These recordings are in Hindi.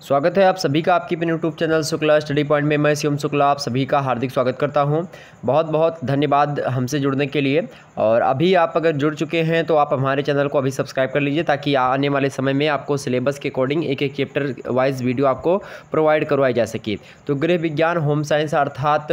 स्वागत है आप सभी का आपकी अपने YouTube channel Shukla study point में। मैं शिवम शुक्ला आप सभी का हार्दिक स्वागत करता हूं। बहुत बहुत धन्यवाद हमसे जुड़ने के लिए। और अभी आप अगर जुड़ चुके हैं तो आप हमारे चैनल को अभी सब्सक्राइब कर लीजिए ताकि आने वाले समय में आपको सिलेबस के अकॉर्डिंग एक एक चैप्टर वाइज वीडियो आपको प्रोवाइड करवाई जा सके। तो गृह विज्ञान होम साइंस अर्थात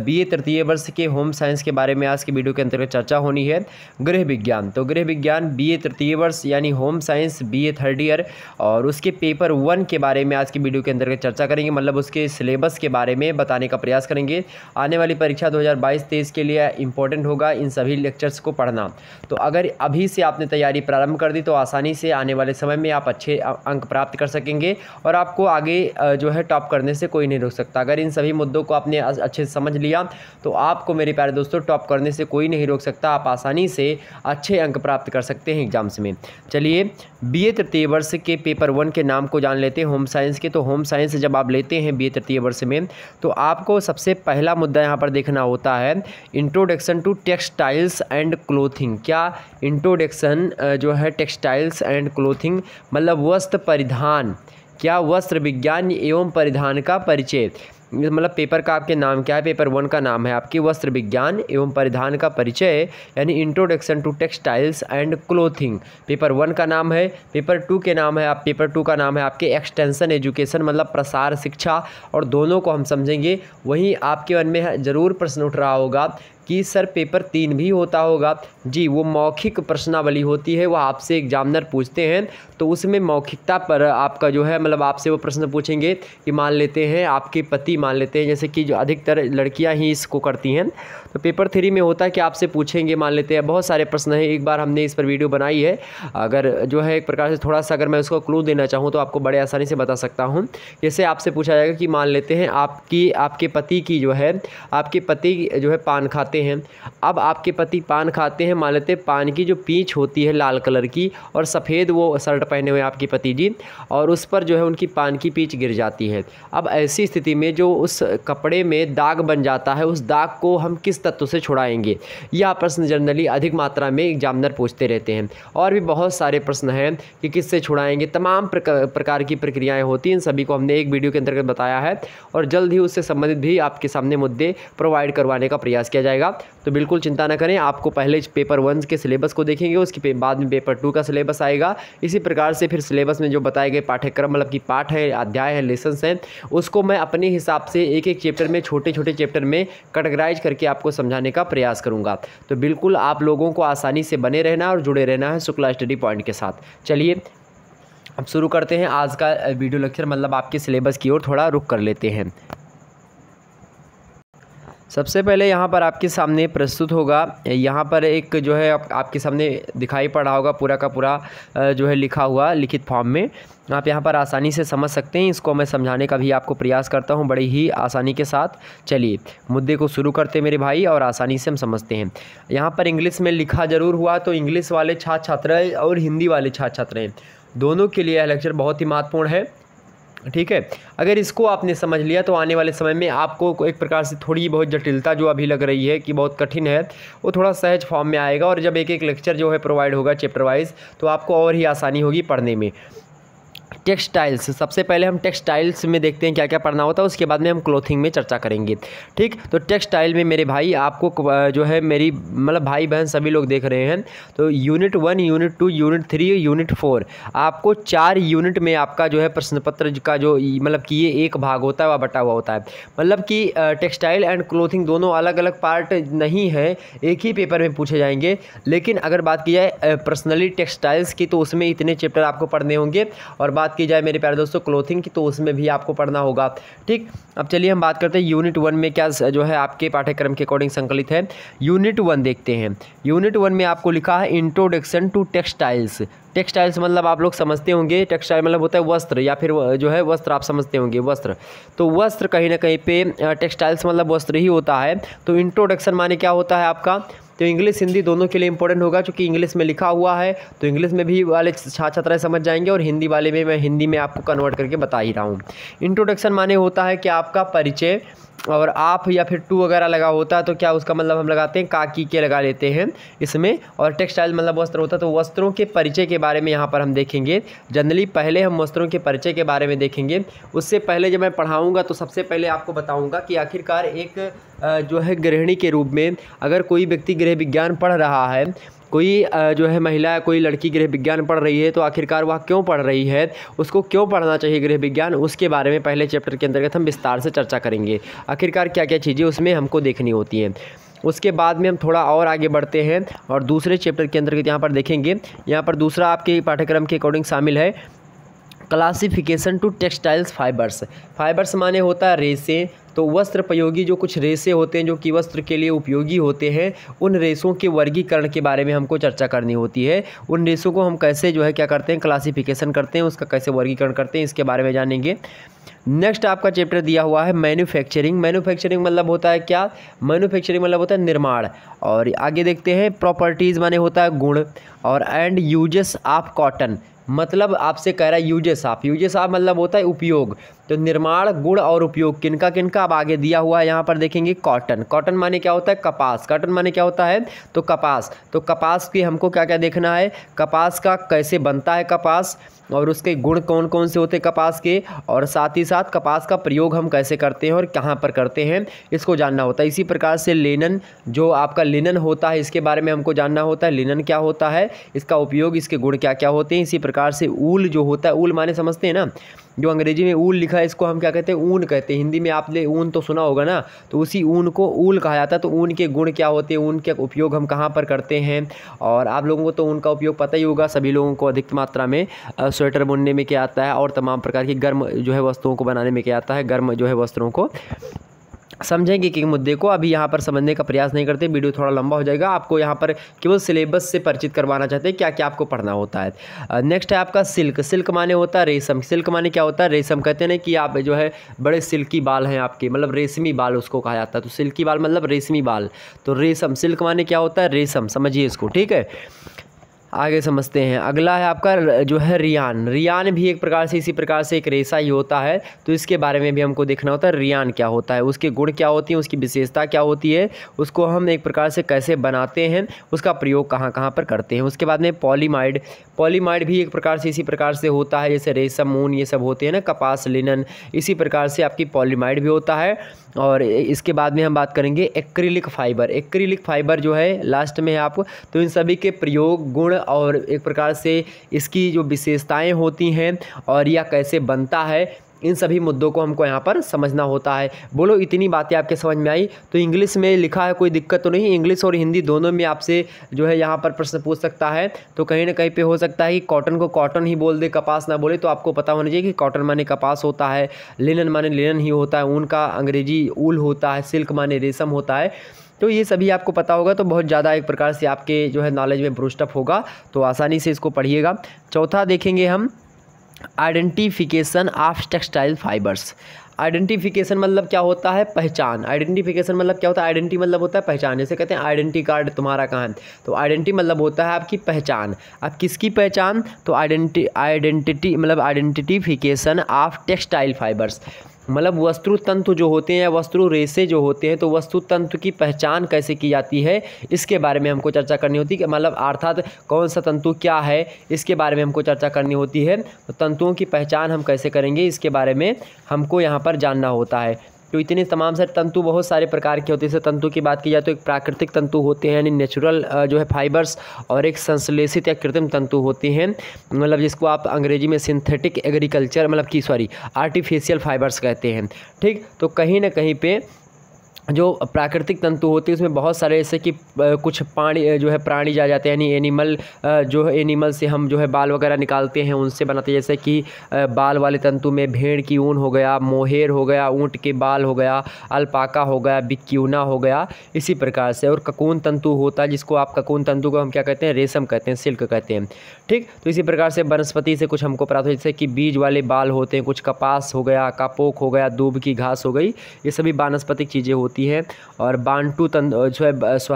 BA तृतीय वर्ष के होम साइंस के बारे में आज की वीडियो के अंतर्गत चर्चा होनी है। गृह विज्ञान BA तृतीय वर्ष यानी home science BA third year और उसके पेपर 1 के बारे में आज की वीडियो के अंतर्गत चर्चा करेंगे। मतलब उसके सिलेबस के बारे में बताने का प्रयास करेंगे। आने वाली परीक्षा 2022-23 के लिए इंपॉर्टेंट होगा इन सभी लेक्चर्स को पढ़ना। तो अगर अभी से आपने तैयारी प्रारंभ कर दी तो आसानी से आने वाले समय में आप अच्छे अंक प्राप्त कर सकेंगे और आपको आगे जो है टॉप करने से कोई नहीं रोक सकता। अगर इन सभी मुद्दों को आपने अच्छे से समझ लिया तो आपको मेरे प्यारे दोस्तों टॉप करने से कोई नहीं रोक सकता। आप आसानी से अच्छे अंक प्राप्त कर सकते हैं एग्जाम्स में। चलिए BA तृतीय वर्ष के पेपर 1 के नाम को जान लेते हैं होम साइंस के। तो होम साइंस जब आप लेते हैं BA तृतीय वर्ष में तो आपको सबसे पहला मुद्दा यहाँ पर देखना होता है introduction to textiles and clothing. क्या इंट्रोडक्शन जो है टेक्सटाइल्स एंड क्लोथिंग मतलब वस्त्र परिधान, क्या वस्त्र विज्ञान एवं परिधान का परिचय। मतलब पेपर का आपके नाम क्या है, पेपर 1 का नाम है आपकी वस्त्र विज्ञान एवं परिधान का परिचय यानी introduction to textiles and clothing. Paper 1 का नाम है। पेपर 2 के नाम है आप पेपर 2 का नाम है आपके एक्सटेंशन एजुकेशन मतलब प्रसार शिक्षा। और दोनों को हम समझेंगे। वहीं आपके मन में ज़रूर प्रश्न उठ रहा होगा कि सर पेपर 3 भी होता होगा। जी, वो मौखिक प्रश्नावली होती है, वह आपसे एग्जामिनर पूछते हैं तो उसमें मौखिकता पर आपका जो है मतलब आपसे वो प्रश्न पूछेंगे कि मान लेते हैं आपके पति, मान लेते हैं जैसे कि जो अधिकतर लड़कियां ही इसको करती हैं। तो पेपर 3 में होता है कि आपसे पूछेंगे, मान लेते हैं बहुत सारे प्रश्न हैं। एक बार हमने इस पर वीडियो बनाई है। अगर जो है एक प्रकार से थोड़ा सा अगर मैं उसको क्लू देना चाहूँ तो आपको बड़े आसानी से बता सकता हूँ। जैसे आपसे पूछा जाएगा कि मान लेते हैं आपके पति की जो है आपके पति जो है पान खाते हैं। अब आपके पति पान खाते हैं, मान लेते हैं पान की जो पींछ होती है लाल कलर की और सफ़ेद वो शर्ट पहने हुए आपके पति जी और उस पर जो है उनकी पान की पींछ गिर जाती है। अब ऐसी स्थिति में जो उस कपड़े में दाग बन जाता है उस दाग को हम किस तत्व से छुड़ाएंगे। यह प्रश्न जनरली अधिक मात्रा में एग्जामिनर पूछते रहते हैं। और भी बहुत सारे प्रश्न हैं कि किससे छुड़ाएंगे। तमाम प्रकार की प्रक्रियाएँ होती हैं। इन सभी को हमने एक वीडियो के अंतर्गत बताया है और जल्द ही उससे संबंधित भी आपके सामने मुद्दे प्रोवाइड करवाने का प्रयास किया जाएगा। तो बिल्कुल चिंता न करें। आपको पहले पेपर 1 के सिलेबस को देखेंगे, उसके बाद में पेपर 2 का सिलेबस आएगा। इसी प्रकार से फिर सिलेबस में जो बताए गए पाठ्यक्रम मतलब कि पाठ है, अध्याय है, लेसन्स हैं, उसको मैं अपने हिसाब से एक एक चैप्टर में छोटे छोटे चैप्टर में कैटेगराइज करके आपको समझाने का प्रयास करूँगा। तो बिल्कुल आप लोगों को आसानी से बने रहना और जुड़े रहना है शुक्ला स्टडी पॉइंट के साथ। चलिए अब शुरू करते हैं आज का वीडियो लेक्चर। मतलब आपके सिलेबस की ओर थोड़ा रुख कर लेते हैं। सबसे पहले यहाँ पर आपके सामने प्रस्तुत होगा, यहाँ पर एक जो है आपके सामने दिखाई पड़ रहा होगा पूरा का पूरा जो है लिखा हुआ लिखित फॉर्म में। आप यहाँ पर आसानी से समझ सकते हैं। इसको मैं समझाने का भी आपको प्रयास करता हूँ बड़ी ही आसानी के साथ। चलिए मुद्दे को शुरू करते हैं मेरे भाई और आसानी से हम समझते हैं। यहाँ पर इंग्लिश में लिखा ज़रूर हुआ तो इंग्लिश वाले छात्र छात्राएँ और हिंदी वाले छात्र छात्राएँ दोनों के लिए यह लेक्चर बहुत ही महत्वपूर्ण है। ठीक है, अगर इसको आपने समझ लिया तो आने वाले समय में आपको एक प्रकार से थोड़ी बहुत जटिलता जो अभी लग रही है कि बहुत कठिन है वो थोड़ा सहज फॉर्म में आएगा। और जब एक एक लेक्चर जो है प्रोवाइड होगा चैप्टर वाइज तो आपको और ही आसानी होगी पढ़ने में। टेक्सटाइल्स, सबसे पहले हम टेक्सटाइल्स में देखते हैं क्या क्या पढ़ना होता है, उसके बाद में हम क्लोथिंग में चर्चा करेंगे। ठीक, तो टेक्सटाइल में मेरे भाई आपको जो है मेरी मतलब भाई बहन सभी लोग देख रहे हैं तो यूनिट 1, यूनिट 2, यूनिट 3, यूनिट 4 आपको 4 यूनिट में आपका जो है प्रश्न पत्र का जो मतलब कि ये एक भाग होता है वह बटा हुआ होता है। मतलब कि टेक्सटाइल एंड क्लोथिंग दोनों अलग अलग पार्ट नहीं है, एक ही पेपर में पूछे जाएंगे। लेकिन अगर बात की जाए पर्सनली टेक्सटाइल्स की तो उसमें इतने चैप्टर आपको पढ़ने होंगे और बात की जाए मेरे प्यारे दोस्तों क्लोथिंग की तो उसमें भी आपको पढ़ना होगा। ठीक, अब चलिए हम बात करते हैं यूनिट 1 में क्या जो है आपके पाठ्यक्रम के अकॉर्डिंग संकलित है। यूनिट 1 देखते हैं। यूनिट 1 में आपको लिखा है इंट्रोडक्शन टू टेक्सटाइल्स। टेक्सटाइल्स मतलब आप लोग समझते होंगे, टेक्सटाइल मतलब होता है वस्त्र या फिर जो है वस्त्र आप समझते होंगे वस्त्र। तो वस्त्र कहीं ना कहीं पे टेक्सटाइल्स मतलब वस्त्र ही होता है। तो इंट्रोडक्शन माने क्या होता है आपका, तो इंग्लिश हिंदी दोनों के लिए इंपॉर्टेंट होगा क्योंकि इंग्लिश में लिखा हुआ है तो इंग्लिश में भी वाले छात्र छात्राएं समझ जाएंगे और हिंदी वाले में मैं हिंदी में आपको कन्वर्ट करके बता ही रहा हूँ। इंट्रोडक्शन माने होता है कि आपका परिचय और आप या फिर टू वगैरह लगा होता है तो क्या उसका मतलब हम लगाते हैं काकी के लगा लेते हैं इसमें। और टेक्सटाइल मतलब वस्त्र होता है, तो वस्त्रों के परिचय के बारे में यहाँ पर हम देखेंगे। जनरली पहले हम वस्त्रों के परिचय के बारे में देखेंगे। उससे पहले जब मैं पढ़ाऊँगा तो सबसे पहले आपको बताऊँगा कि आखिरकार एक जो है गृहिणी के रूप में अगर कोई व्यक्ति गृह विज्ञान पढ़ रहा है, कोई जो है महिला, कोई लड़की गृह विज्ञान पढ़ रही है, तो आखिरकार वह क्यों पढ़ रही है, उसको क्यों पढ़ना चाहिए गृह विज्ञान, उसके बारे में पहले चैप्टर के अंतर्गत हम विस्तार से चर्चा करेंगे। आखिरकार क्या क्या चीज़ें उसमें हमको देखनी होती हैं। उसके बाद में हम थोड़ा और आगे बढ़ते हैं और दूसरे चैप्टर के अंतर्गत यहाँ पर देखेंगे। यहाँ पर दूसरा आपके पाठ्यक्रम के अकॉर्डिंग शामिल है classification to textiles fibres. Fibres माने होता है रेसे, तो वस्त्र उपयोगी जो कुछ रेसे होते हैं जो कि वस्त्र के लिए उपयोगी होते हैं, उन रेसों के वर्गीकरण के बारे में हमको चर्चा करनी होती है। उन रेसों को हम कैसे जो है क्या करते हैं, क्लासिफिकेशन करते हैं, उसका कैसे वर्गीकरण करते हैं, इसके बारे में जानेंगे। नेक्स्ट आपका चैप्टर दिया हुआ है मैन्युफैक्चरिंग। मैन्युफैक्चरिंग मतलब होता है क्या, मैन्युफैक्चरिंग मतलब होता है निर्माण। और आगे देखते हैं प्रॉपर्टीज़ माने होता है गुण, और एंड यूजेस ऑफ कॉटन मतलब आपसे कह रहा है यूजेस ऑफ मतलब होता है उपयोग। तो निर्माण, गुण और उपयोग किनका किनका अब आगे दिया हुआ है यहाँ पर देखेंगे। कॉटन, कॉटन माने क्या होता है, कपास। कॉटन माने क्या होता है, तो कपास। तो कपास की हमको क्या क्या देखना है, कपास का कैसे बनता है कपास, और उसके गुण कौन कौन से होते हैं कपास के, और साथ ही साथ कपास का प्रयोग हम कैसे करते हैं और कहाँ पर करते हैं, इसको जानना होता है। इसी प्रकार से लिनन, जो आपका लिनन होता है, इसके बारे में हमको जानना होता है। लिनन क्या होता है, इसका उपयोग, इसके गुण क्या क्या होते हैं। इसी प्रकार से ऊल जो होता है, ऊल माने समझते हैं ना, जो अंग्रेजी में ऊल लिखा है इसको हम क्या कहते हैं, ऊन कहते हैं। हिंदी में आपने ऊन तो सुना होगा ना, तो उसी ऊन को ऊल कहा जाता है। तो ऊन के गुण क्या होते हैं, ऊन के उपयोग हम कहाँ पर करते हैं, और आप लोगों को तो ऊन का उपयोग पता ही होगा। सभी लोगों को अधिक मात्रा में स्वेटर बुनने में क्या आता है, और तमाम प्रकार की गर्म जो है वस्तुओं को बनाने में क्या आता है, गर्म जो है वस्त्रों को। समझेंगे कि मुद्दे को अभी यहाँ पर समझने का प्रयास नहीं करते, वीडियो थोड़ा लंबा हो जाएगा। आपको यहाँ पर केवल सिलेबस से परिचित करवाना चाहते हैं, क्या क्या आपको पढ़ना होता है। नेक्स्ट है आपका सिल्क। सिल्क माने होता है रेशम। सिल्क माने क्या होता है, रेशम। कहते हैं ना कि आप जो है बड़े सिल्की बाल हैं आपके, मतलब रेशमी बाल उसको कहा जाता है। तो सिल्की बाल मतलब रेशमी बाल, तो रेशम। सिल्क माने क्या होता है, रेशम। समझिए इसको, ठीक है। आगे समझते हैं। अगला है आपका जो है रियान। रियान भी एक प्रकार से इसी प्रकार से एक रेशा ही होता है, तो इसके बारे में भी हमको देखना होता है रियान क्या होता है, उसके गुण क्या होती हैं, उसकी विशेषता क्या होती है, उसको हम एक प्रकार से कैसे बनाते हैं, उसका प्रयोग कहाँ कहाँ पर करते हैं। उसके बाद में पॉलीमाइड। पॉलीमाइड भी एक प्रकार से इसी प्रकार से होता है, जैसे रेशम, ऊन, ये सब होते हैं ना, कपास, लिनन, इसी प्रकार से आपकी पॉलीमाइड भी होता है। और इसके बाद में हम बात करेंगे एक्रिलिक फाइबर। एक्रिलिक फाइबर जो है लास्ट में है आपको, तो इन सभी के प्रयोग, गुण और एक प्रकार से इसकी जो विशेषताएं होती हैं और यह कैसे बनता है, इन सभी मुद्दों को हमको यहाँ पर समझना होता है। बोलो इतनी बातें आपके समझ में आई। तो इंग्लिश में लिखा है, कोई दिक्कत तो नहीं, इंग्लिश और हिंदी दोनों में आपसे जो है यहाँ पर प्रश्न पूछ सकता है। तो कहीं ना कहीं पे हो सकता है कि कॉटन को कॉटन ही बोल दे, कपास ना बोले, तो आपको पता होना चाहिए कि कॉटन माने कपास होता है, लिनन माने लिनन ही होता है, ऊन का अंग्रेजी ऊल होता है, सिल्क माने रेशम होता है। तो ये सभी आपको पता होगा, तो बहुत ज़्यादा एक प्रकार से आपके जो है नॉलेज में ब्रूस्टअप होगा, तो आसानी से इसको पढ़िएगा। चौथा देखेंगे हम identification of textile fibres. Identification मतलब क्या होता है, पहचान। आइडेंटिफिकेशन मतलब क्या होता है, आइडेंटिटी मतलब होता है पहचान। जैसे कहते हैं आइडेंटिटी कार्ड तुम्हारा कहाँ है, तो आइडेंटिटी मतलब होता है आपकी पहचान। अब किसकी पहचान, तो आइडेंटिटी मतलब आइडेंटिफिकेशन ऑफ टेक्सटाइल फाइबर्स, मतलब वस्त्रु तंतु जो होते हैं या वस्त्रु रेशे जो होते हैं, तो वस्तु तंतु की पहचान कैसे की जाती है, इसके बारे में हमको चर्चा करनी होती है। मतलब अर्थात कौन सा तंतु क्या है, इसके बारे में हमको चर्चा करनी होती है। तो तंतुओं की पहचान हम कैसे करेंगे, इसके बारे में हमको यहाँ पर जानना होता है। तो इतने तमाम सारे तंतु बहुत सारे प्रकार के होते हैं। जैसे तंतु की बात की जाए तो एक प्राकृतिक तंतु होते हैं, यानी नेचुरल जो है फाइबर्स, और एक संश्लेषित या कृत्रिम तंतु होते हैं, मतलब जिसको आप अंग्रेजी में सिंथेटिक एग्रीकल्चर मतलब आर्टिफिशियल फाइबर्स कहते हैं। ठीक, तो कहीं ना कहीं पे जो प्राकृतिक तंतु होते हैं उसमें बहुत सारे ऐसे कि कुछ प्राणी जा जाते हैं, यानी एनिमल जो है एनिमल से हम जो है बाल वगैरह निकालते हैं, उनसे बनाते हैं। जैसे कि बाल वाले तंतु में भेड़ की ऊन हो गया, मोहेर हो गया, ऊँट के बाल हो गया, अल्पाका हो गया, बिक्यूना हो गया, इसी प्रकार से। और ककून तंतु होता है, जिसको आप ककून तंतु को हम क्या कहते हैं, रेशम कहते हैं, सिल्क कहते हैं। ठीक, तो इसी प्रकार से वनस्पति से कुछ हमको प्राप्त हो, जैसे कि बीज वाले बाल होते हैं, कुछ कपास हो गया, कापोक हो गया, दूब की घास हो गई, ये सभी वानस्पतिक चीज़ें होती होती हैं, और बांटू तंतु जो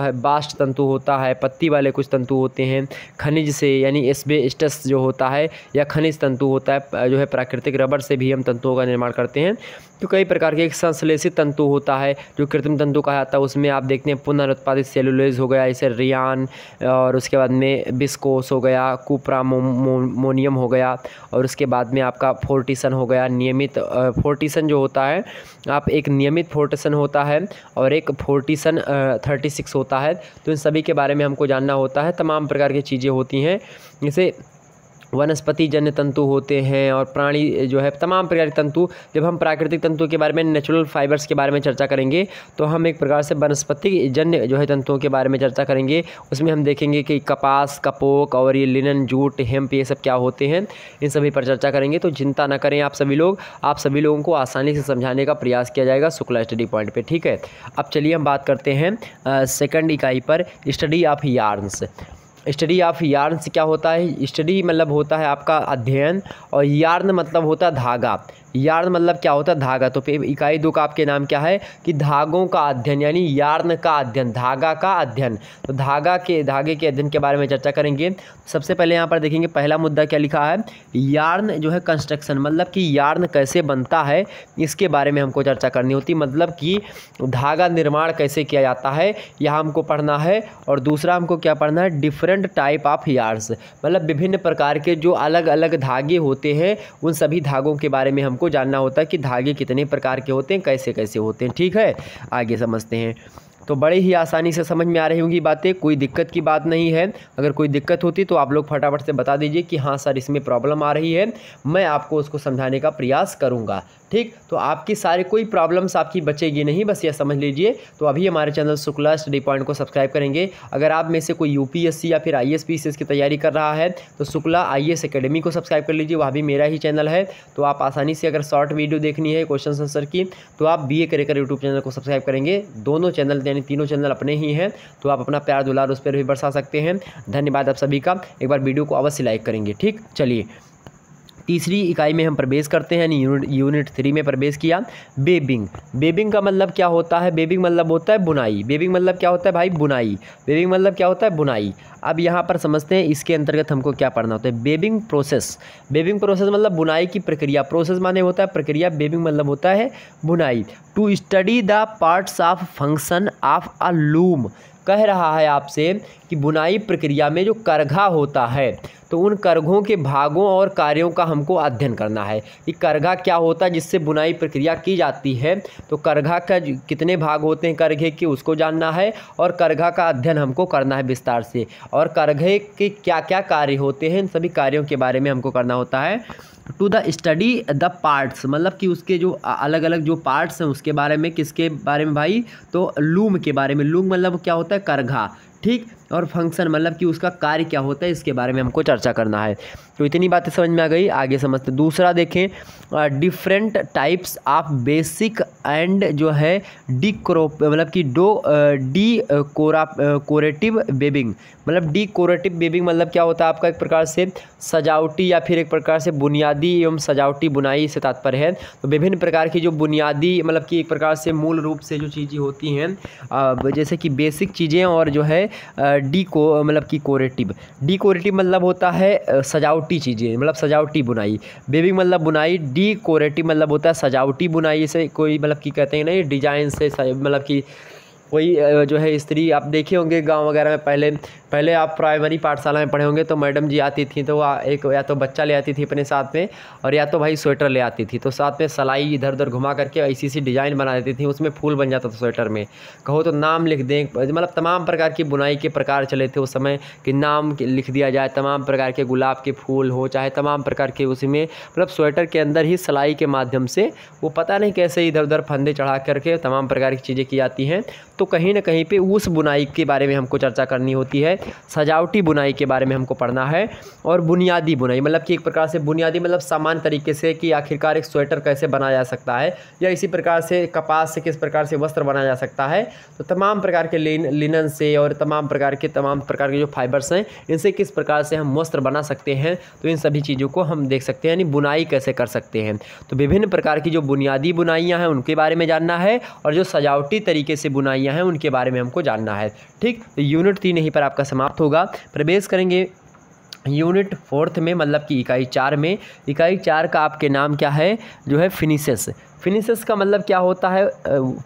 है बास्ट तंतु होता है, पत्ती वाले कुछ तंतु होते हैं, खनिज से यानी एस्बेस्टस जो होता है या खनिज तंतु होता है जो है, प्राकृतिक रबर से भी हम तंतुओं का निर्माण करते हैं। तो कई प्रकार के एक संश्लेषित तंतु होता है जो कृत्रिम तंतु कहा जाता है, उसमें आप देखते हैं पुनरुत्पादित सेलुलोज हो गया, जैसे रियान, और उसके बाद में विस्कोस हो गया, कुप्रामोनियम हो गया, और उसके बाद में आपका फोर्टिसन हो गया। नियमित फोर्टिसन जो होता है, आप एक नियमित फोर्टिसन होता है और एक फोर्टिसन 36 होता है। तो इन सभी के बारे में हमको जानना होता है। तमाम प्रकार की चीज़ें होती हैं, जैसे वनस्पति जन्य तंतु होते हैं और प्राणी जो है तमाम प्रकार के तंतु। जब हम प्राकृतिक तंतुओं के बारे में, नेचुरल फाइबर्स के बारे में चर्चा करेंगे, तो हम एक प्रकार से वनस्पति जन्य जो है तंतुओं के बारे में चर्चा करेंगे। उसमें हम देखेंगे कि कपास, कपोक और ये लिनन, जूट, हेम्प, ये सब क्या होते हैं, इन सभी पर चर्चा करेंगे। तो चिंता ना करें आप सभी लोगों को आसानी से समझाने का प्रयास किया जाएगा शुक्ला स्टडी पॉइंट पर, ठीक है। अब चलिए हम बात करते हैं सेकंड इकाई पर, study of yarns. Study of yarns क्या होता है? स्टडी मतलब होता है आपका अध्ययन, और यार्न मतलब होता है धागा। यार्न मतलब क्या होता है? धागा। तो इकाई 2 का आपके नाम क्या है कि धागों का अध्ययन, यानी यार्न का अध्ययन, धागा का अध्ययन। तो धागे के अध्ययन के बारे में चर्चा करेंगे। सबसे पहले यहाँ पर देखेंगे पहला मुद्दा क्या लिखा है, यार्न जो है कंस्ट्रक्शन, मतलब कि यार्न कैसे बनता है, इसके बारे में हमको चर्चा करनी होती। मतलब कि धागा निर्माण कैसे किया जाता है, यह हमको पढ़ना है। और दूसरा हमको क्या पढ़ना है, डिफरेंट टाइप ऑफ यार्न्स, मतलब विभिन्न प्रकार के जो अलग अलग धागे होते हैं, उन सभी धागों के बारे में हमको जानना होता है कि धागे कितने प्रकार के होते हैं, कैसे कैसे होते हैं, ठीक है। आगे समझते हैं। तो बड़े ही आसानी से समझ में आ रही होंगी बातें, कोई दिक्कत की बात नहीं है। अगर कोई दिक्कत होती तो आप लोग फटाफट से बता दीजिए कि हाँ सर इसमें प्रॉब्लम आ रही है, मैं आपको उसको समझाने का प्रयास करूँगा, ठीक। तो आपकी सारी कोई प्रॉब्लम्स आपकी बचेगी नहीं, बस यह समझ लीजिए। तो अभी हमारे चैनल शुक्ला स्टडी पॉइंट को सब्सक्राइब करेंगे। अगर आप में से कोई यूपीएससी या फिर IAS PCS की तैयारी कर रहा है तो शुक्ला IAS एकेडमी को सब्सक्राइब कर लीजिए, वह भी मेरा ही चैनल है। तो आप आसानी से अगर शॉर्ट वीडियो देखनी है क्वेश्चन आंसर की, तो आप BA करेकर यूट्यूब चैनल को सब्सक्राइब करेंगे। दोनों चैनल यानी तीनों चैनल अपने ही हैं, तो आप अपना प्यार दुलार उस पर भी बरसा सकते हैं। धन्यवाद आप सभी का। एक बार वीडियो को अवश्य लाइक करेंगे, ठीक। चलिए तीसरी इकाई में हम प्रवेश करते हैं, यानी यूनिट 3 में प्रवेश किया। वेबिंग। वेबिंग का मतलब क्या होता है? वेबिंग मतलब होता है बुनाई। वेबिंग मतलब क्या होता है भाई? बुनाई। वेबिंग मतलब क्या होता है? बुनाई। अब यहाँ पर समझते हैं इसके अंतर्गत हमको क्या पढ़ना होता है। Webbing process. वेबिंग प्रोसेस मतलब बुनाई की प्रक्रिया। प्रोसेस माने होता है प्रक्रिया, वेबिंग मतलब होता है बुनाई। To study the parts of function of a loom. कह रहा है आपसे कि बुनाई प्रक्रिया में जो करघा होता है, तो उन करघों के भागों और कार्यों का हमको अध्ययन करना है कि करघा क्या होता है जिससे बुनाई प्रक्रिया की जाती है। तो करघा का कितने भाग होते हैं करघे के, उसको जानना है, और करघा का अध्ययन हमको करना है विस्तार से। और करघे के क्या क्या कार्य होते हैं, इन सभी कार्यों के बारे में हमको करना होता है। To the study the parts, मतलब कि उसके जो अलग अलग जो पार्ट्स हैं उसके बारे में। किसके बारे में भाई? तो लूम के बारे में। लूम मतलब क्या होता है? करघा, ठीक। और फंक्शन मतलब कि उसका कार्य क्या होता है, इसके बारे में हमको चर्चा करना है। तो इतनी बातें समझ में आ गई, आगे समझते। दूसरा देखें, different types of basic and जो है मतलब कि कोरेटिव वेबिंग। मतलब कोरेटिव वेबिंग मतलब क्या होता है आपका? एक प्रकार से सजावटी या फिर एक प्रकार से बुनियादी एवं सजावटी बुनाई से तात्पर्य है। तो विभिन्न प्रकार की जो बुनियादी मतलब कि एक प्रकार से मूल रूप से जो चीज़ें होती हैं, जैसे कि बेसिक चीज़ें, और जो है मतलब कि कोरेटिव मतलब होता है सजावटी चीज़ें, मतलब सजावटी बुनाई। वेबिंग मतलब बुनाई, कोरेटिव मतलब होता है सजावटी बुनाई। से कोई मतलब कि कहते हैं ना ये डिजाइन से, मतलब कि कोई जो है स्त्री, आप देखे होंगे गांव वगैरह में, पहले आप प्राइमरी पाठशाला में पढ़े होंगे तो मैडम जी आती थी तो वह एक या तो बच्चा ले आती थी अपने साथ में, और या तो भाई स्वेटर ले आती थी। तो साथ में सिलाई इधर उधर घुमा करके ऐसी सी डिज़ाइन बना देती थी, उसमें फूल बन जाता था स्वेटर में। कहो तो नाम लिख दें, मतलब तमाम प्रकार की बुनाई के प्रकार चले थे उस समय कि नाम लिख दिया जाए, तमाम प्रकार के गुलाब के फूल हो, चाहे तमाम प्रकार के उसमें मतलब स्वेटर के अंदर ही सिलाई के माध्यम से वो पता नहीं कैसे इधर उधर फंदे चढ़ा करके तमाम प्रकार की चीज़ें की जाती हैं। तो कहीं ना कहीं पे उस बुनाई के बारे में हमको चर्चा करनी होती है। सजावटी बुनाई के बारे में हमको पढ़ना है। और बुनियादी बुनाई मतलब कि एक प्रकार से बुनियादी मतलब सामान्य तरीके से कि आखिरकार एक स्वेटर कैसे बनाया जा सकता है, या इसी प्रकार से कपास से किस प्रकार से वस्त्र बनाया जा सकता है। तो तमाम प्रकार के लिनन से और तमाम प्रकार के जो फाइबर्स हैं इनसे किस प्रकार से हम वस्त्र बना सकते हैं, तो इन सभी चीज़ों को हम देख सकते हैं, यानी बुनाई कैसे कर सकते हैं। तो विभिन्न प्रकार की जो बुनियादी बुनाइयाँ हैं उनके बारे में जानना है, और जो सजावटी तरीके से बुनाइयाँ हैं उनके बारे में हमको जानना है। ठीक, तो यूनिट 3 यहीं पर आपका समाप्त होगा। प्रवेश करेंगे यूनिट 4 में, मतलब कि इकाई 4 में। इकाई 4 का आपके नाम क्या है, जो है फिनिशेस। फिनिशेस का मतलब क्या होता है,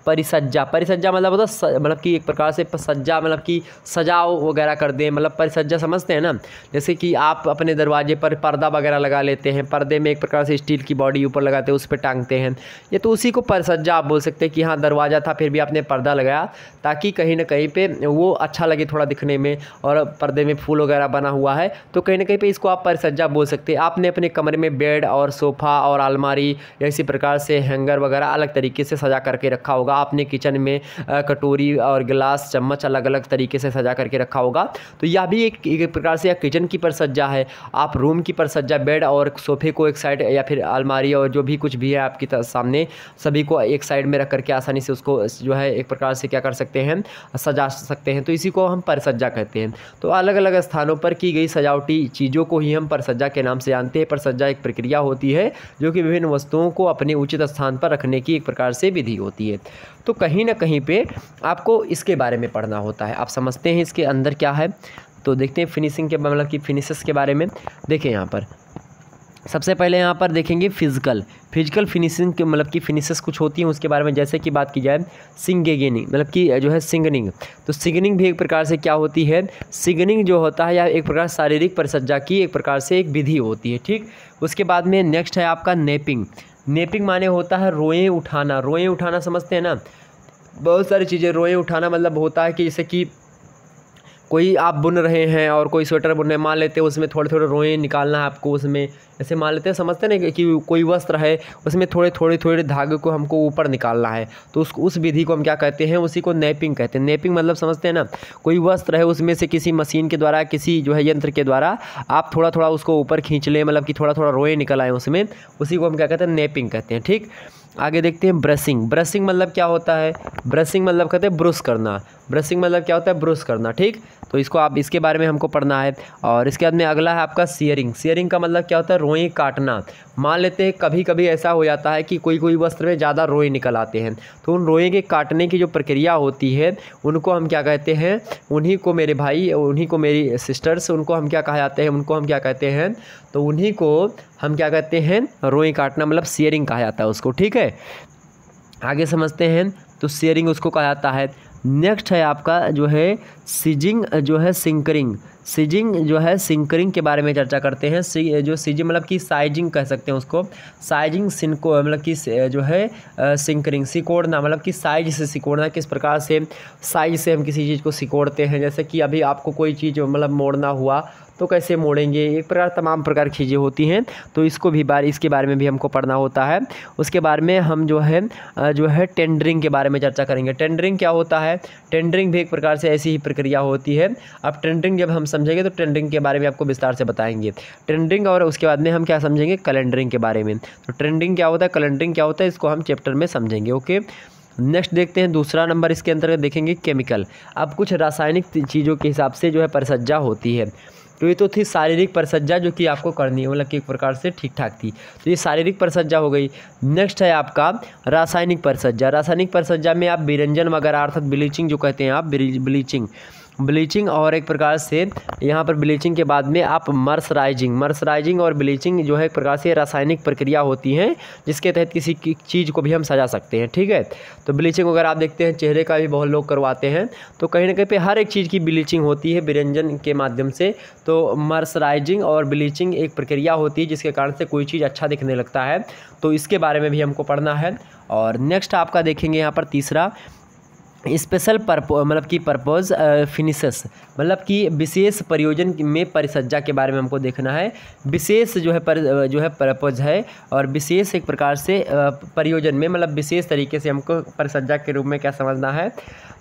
परिसज्जा। परिसज्जा मतलब होता है मतलब कि एक प्रकार से सज्जा मतलब कि सजाव वगैरह कर दें, मतलब परिसज्जा समझते हैं ना। जैसे कि आप अपने दरवाजे पर पर्दा वगैरह लगा लेते हैं, पर्दे में एक प्रकार से स्टील की बॉडी ऊपर लगाते हैं, उस पर टांगते हैं, ये तो उसी को परिसज्जा आप बोल सकते हैं कि हाँ दरवाज़ा था फिर भी आपने पर्दा लगाया ताकि कहीं ना कहीं पे वो अच्छा लगे थोड़ा दिखने में, और पर्दे में फूल वगैरह बना हुआ है तो कहीं ना कहीं पे इसको आप परिसज्जा बोल सकते हैं। आपने अपने कमरे में बेड और सोफ़ा और अलमारी या इसी प्रकार से हैंगर वगैरह अलग तरीके से सजा करके रखा होगा। आपने किचन में कटोरी और गिलास चम्मच अलग अलग तरीके से सजा करके रखा होगा, तो यह भी एक प्रकार से किचन की परिसज्जा है। आप रूम की परिसज्जा बेड और सोफ़े को एक साइड या फिर अलमारी और जो भी कुछ भी है आपके सामने सभी को एक साइड में रख करके आसानी से उसको जो है एक प्रकार से क्या कर सकते हैं, सजा सकते हैं, तो इसी को हम परिसज्जा कहते हैं। तो अलग अलग स्थानों पर की गई सजावटी चीज़ों को ही हम परिसज्जा के नाम से जानते हैं। परिसज्जा एक प्रक्रिया होती है जो कि विभिन्न वस्तुओं को अपने उचित स्थान पर रखने की एक प्रकार से विधि होती है। तो कहीं ना कहीं पे आपको इसके बारे में पढ़ना होता है। आप समझते हैं इसके अंदर क्या है, तो देखते हैं फिनिशिंग के मतलब कि फिनिशेस के बारे में। देखें यहाँ पर सबसे पहले यहाँ पर देखेंगे फिजिकल फिनिशिंग के मतलब कि फिनिशेस कुछ होती हैं उसके बारे में। जैसे कि बात की जाए सिंगेनिंग मतलब कि जो है सिंगनिंग, तो सिंगनिंग भी एक प्रकार से क्या होती है, सिंगनिंग जो होता है या एक प्रकार शारीरिक परिसज्जा की एक प्रकार से एक विधि होती है। ठीक, उसके बाद में नेक्स्ट है आपका नेपिंग। नेपिंग माने होता है रोएं उठाना। रोएं उठाना समझते हैं ना, बहुत सारी चीज़ें। रोएं उठाना मतलब होता है कि जैसे कि कोई आप बुन रहे हैं और कोई स्वेटर बुन रहे हैं, मान लेते हैं उसमें थोड़े थोड़े रोएं निकालना है आपको, उसमें ऐसे मान लेते हैं, समझते हैं ना कि कोई वस्त्र है उसमें थोड़े धागे को हमको ऊपर निकालना है, तो उस विधि को हम क्या कहते हैं, उसी को नेपिंग कहते हैं। नेपिंग मतलब समझते हैं ना, कोई वस्त्र है उसमें से किसी मशीन के द्वारा किसी जो है यंत्र के द्वारा आप थोड़ा थोड़ा उसको ऊपर खींच लें, मतलब कि थोड़ा थोड़ा रोएं निकल आए उसमें, उसी को हम क्या कहते हैं, नेपिंग कहते हैं। ठीक, आगे देखते हैं ब्रशिंग। ब्रशिंग मतलब क्या होता है, ब्रशिंग मतलब कहते हैं ब्रश करना। ब्रशिंग मतलब क्या होता है, ब्रश करना। ठीक, तो इसको आप इसके बारे में हमको पढ़ना है। और इसके बाद में अगला है आपका शेयरिंग। शेयरिंग का मतलब क्या होता है, रोएं काटना। मान लेते हैं कभी कभी ऐसा हो जाता है कि कोई वस्त्र में ज़्यादा रोएं निकल आते हैं, तो उन रोएं के काटने की जो प्रक्रिया होती है उनको हम क्या कहते हैं, उन्हीं को मेरे भाई, उन्हीं को मेरी सिस्टर्स, उनको हम क्या कहा जाते हैं, उनको हम क्या कहते हैं, तो उन्हीं को हम क्या कहते हैं, रोएं काटना मतलब शेयरिंग कहा जाता है उसको। ठीक है, आगे समझते हैं, तो शेयरिंग उसको कहा जाता है। नेक्स्ट है आपका जो है सिजिंग, जो है सिंकरिंग। सिजिंग जो है सिंकरिंग के बारे में चर्चा करते हैं। जो सिजिंग मतलब कि साइजिंग कह सकते हैं उसको। साइजिंग सिंको मतलब कि जो है सिंकरिंग, सिकोड़ना मतलब कि साइज से सिकोड़ना। किस प्रकार से साइज से हम किसी चीज़ को सिकोड़ते हैं, जैसे कि अभी आपको कोई चीज़ मतलब मोड़ना हुआ तो कैसे मोड़ेंगे, एक प्रकार तमाम प्रकार की चीज़ें होती हैं, तो इसको भी इसके बारे में भी हमको पढ़ना होता है। उसके बारे में हम जो है टेंडरिंग के बारे में चर्चा करेंगे। टेंडरिंग क्या होता है, टेंडरिंग भी एक प्रकार से ऐसी ही प्रक्रिया होती है। अब टेंडरिंग जब हम समझेंगे तो टेंडरिंग के बारे में आपको विस्तार से बताएंगे। टेंडरिंग, और उसके बाद में हम क्या समझेंगे, कैलेंडरिंग के बारे में। तो टेंडरिंग क्या होता है, कैलेंडरिंग क्या होता है, इसको हम चैप्टर में समझेंगे। ओके, नेक्स्ट देखते हैं दूसरा नंबर, इसके अंतर्गत देखेंगे केमिकल। अब कुछ रासायनिक चीज़ों के हिसाब से जो है परिसज्जा होती है। तो ये तो थी शारीरिक परिसज्जा जो कि आपको करनी है, मतलब कि एक प्रकार से ठीक ठाक थी, तो ये शारीरिक परिसज्जा हो गई। नेक्स्ट है आपका रासायनिक परिसज्जा। रासायनिक परिसज्जा में आप विरंजन वगैरह अर्थात ब्लीचिंग जो कहते हैं आप, ब्लीचिंग और एक प्रकार से यहाँ पर ब्लीचिंग के बाद में आप मर्सराइजिंग और ब्लीचिंग जो है एक प्रकार से रासायनिक प्रक्रिया होती हैं जिसके तहत किसी की चीज़ को भी हम सजा सकते हैं। ठीक है, तो ब्लीचिंग वगैरह आप देखते हैं चेहरे का भी बहुत लोग करवाते हैं, तो कहीं ना कहीं पे हर एक चीज़ की ब्लीचिंग होती है विरंजन के माध्यम से। तो मर्सराइजिंग और ब्लीचिंग एक प्रक्रिया होती है जिसके कारण से कोई चीज़ अच्छा दिखने लगता है, तो इसके बारे में भी हमको पढ़ना है। और नेक्स्ट आपका देखेंगे यहाँ पर तीसरा स्पेशल मतलब कि पर्पज़ फिनिशेस, मतलब कि विशेष प्रयोजन में परिसज्जा के बारे में हमको देखना है। विशेष जो है पर्पज़ है, और विशेष एक प्रकार से प्रयोजन में मतलब विशेष तरीके से हमको परिसज्जा के रूप में क्या समझना है,